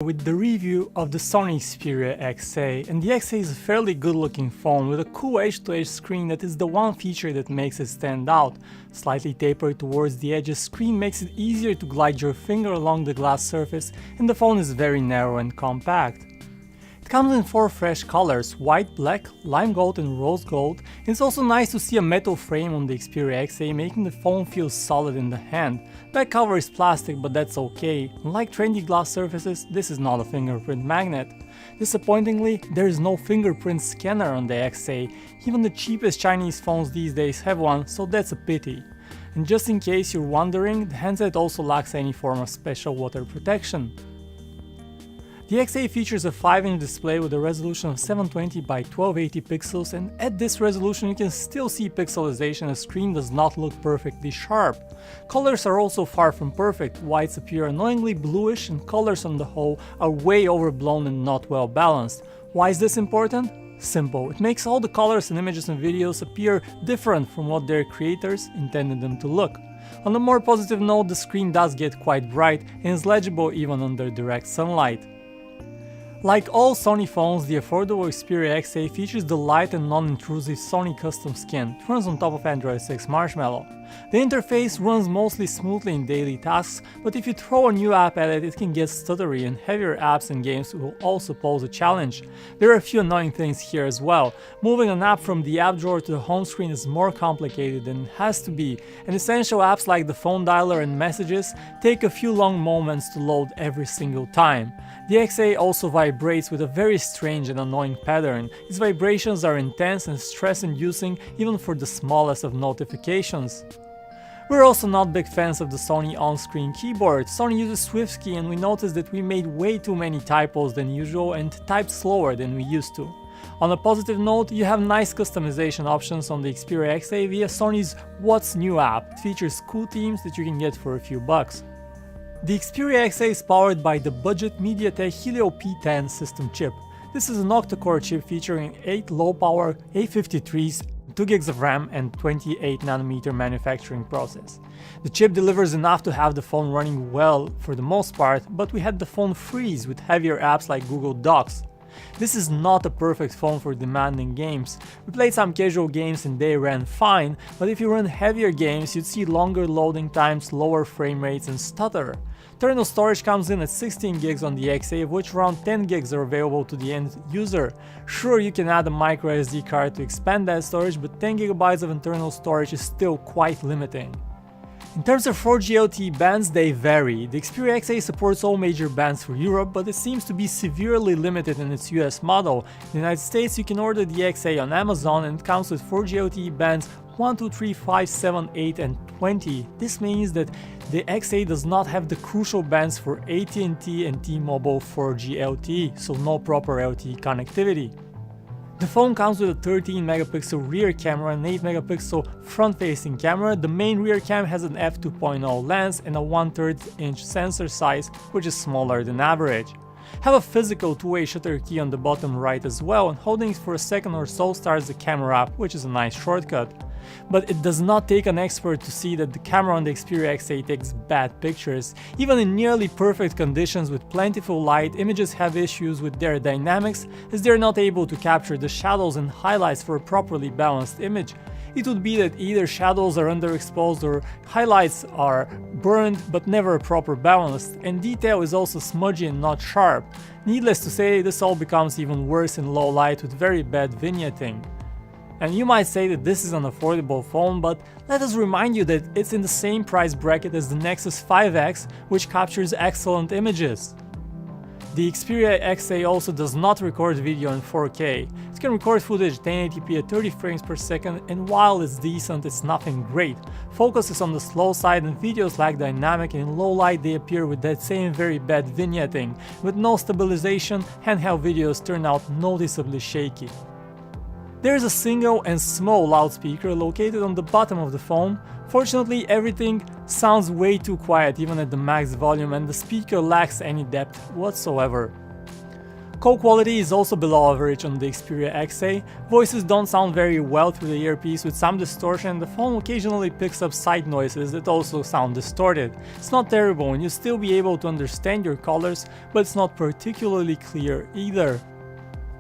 With the review of the Sony Xperia XA, and the XA is a fairly good looking phone with a cool edge-to-edge screen that is the one feature that makes it stand out. Slightly tapered towards the edges, screen makes it easier to glide your finger along the glass surface, and the phone is very narrow and compact. It comes in 4 fresh colors: white, black, lime gold and rose gold, and it's also nice to see a metal frame on the Xperia XA, making the phone feel solid in the hand. Back cover is plastic, but that's okay. Unlike trendy glass surfaces, this is not a fingerprint magnet. Disappointingly, there is no fingerprint scanner on the XA. Even the cheapest Chinese phones these days have one, so that's a pity. And just in case you're wondering, the handset also lacks any form of special water protection. The XA features a 5-inch display with a resolution of 720 by 1280 pixels, and at this resolution you can still see pixelization. The screen does not look perfectly sharp. Colors are also far from perfect. Whites appear annoyingly bluish, and colors on the whole are way overblown and not well balanced. Why is this important? Simple. It makes all the colors in images and videos appear different from what their creators intended them to look. On a more positive note, the screen does get quite bright and is legible even under direct sunlight. Like all Sony phones, the affordable Xperia XA features the light and non-intrusive Sony custom skin. It runs on top of Android 6 Marshmallow. The interface runs mostly smoothly in daily tasks, but if you throw a new app at it, it can get stuttery, and heavier apps and games will also pose a challenge. There are a few annoying things here as well. Moving an app from the app drawer to the home screen is more complicated than it has to be, and essential apps like the phone dialer and messages take a few long moments to load every single time. The XA also vibrates with a very strange and annoying pattern. Its vibrations are intense and stress-inducing even for the smallest of notifications. We're also not big fans of the Sony on-screen keyboard. Sony uses SwiftKey, and we noticed that we made way too many typos than usual and typed slower than we used to. On a positive note, you have nice customization options on the Xperia XA via Sony's What's New app. It features cool themes that you can get for a few bucks. The Xperia XA is powered by the budget MediaTek Helio P10 system chip. This is an octa-core chip featuring 8 low-power A53s, 2 GB of RAM and 28nm manufacturing process. The chip delivers enough to have the phone running well for the most part, but we had the phone freeze with heavier apps like Google Docs. This is not a perfect phone for demanding games. We played some casual games and they ran fine, but if you run heavier games you'd see longer loading times, lower frame rates and stutter. Internal storage comes in at 16 GB on the XA, of which around 10 GB are available to the end user. Sure, you can add a micro SD card to expand that storage, but 10 GB of internal storage is still quite limiting. In terms of 4G LTE bands, they vary. The Xperia XA supports all major bands for Europe, but it seems to be severely limited in its US model. In the United States, you can order the XA on Amazon and it comes with 4G LTE bands 1, 2, 3, 5, 7, 8 and 20. This means that the XA does not have the crucial bands for AT&T and T-Mobile 4G LTE, so no proper LTE connectivity. The phone comes with a 13 megapixel rear camera and 8 megapixel front-facing camera. The main rear cam has an f2.0 lens and a 1/3 inch sensor size, which is smaller than average. Have a physical 2-way shutter key on the bottom right as well, and holding it for a second or so starts the camera app, which is a nice shortcut. But it does not take an expert to see that the camera on the Xperia XA takes bad pictures. Even in nearly perfect conditions with plentiful light, images have issues with their dynamics as they are not able to capture the shadows and highlights for a properly balanced image. It would be that either shadows are underexposed or highlights are burned but never proper balanced, and detail is also smudgy and not sharp. Needless to say, this all becomes even worse in low light with very bad vignetting. And you might say that this is an affordable phone, but let us remind you that it's in the same price bracket as the Nexus 5X, which captures excellent images. The Xperia XA also does not record video in 4K. It can record footage 1080p at 30 frames per second, and while it's decent, it's nothing great. Focus is on the slow side and videos lack dynamic, and in low light they appear with that same very bad vignetting. With no stabilization, handheld videos turn out noticeably shaky. There is a single and small loudspeaker located on the bottom of the phone. Fortunately, everything sounds way too quiet even at the max volume, and the speaker lacks any depth whatsoever. Call quality is also below average on the Xperia XA, voices don't sound very well through the earpiece with some distortion, and the phone occasionally picks up side noises that also sound distorted. It's not terrible and you'll still be able to understand your colors, but it's not particularly clear either.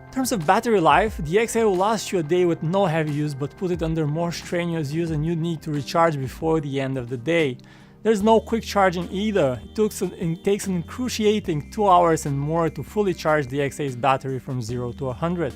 In terms of battery life, the XA will last you a day with no heavy use, but put it under more strenuous use and you need to recharge before the end of the day. There's no quick charging either. It takes an excruciating 2 hours and more to fully charge the XA's battery from 0 to 100.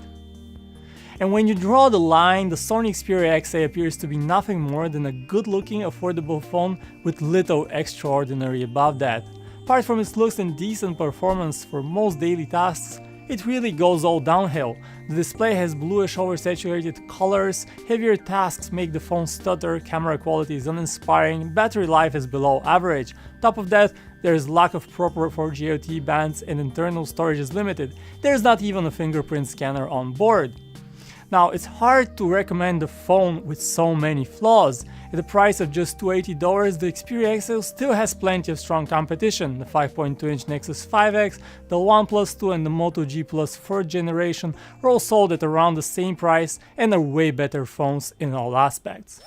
And when you draw the line, the Sony Xperia XA appears to be nothing more than a good-looking, affordable phone with little extraordinary above that. Apart from its looks and decent performance for most daily tasks, it really goes all downhill. The display has bluish oversaturated colors, heavier tasks make the phone stutter, camera quality is uninspiring, battery life is below average. Top of that, there is lack of proper 4G LTE bands and internal storage is limited. There's not even a fingerprint scanner on board. Now, it's hard to recommend a phone with so many flaws. At the price of just $280, the Xperia XA still has plenty of strong competition. The 5.2-inch Nexus 5X, the OnePlus 2 and the Moto G Plus 4th generation are all sold at around the same price and are way better phones in all aspects.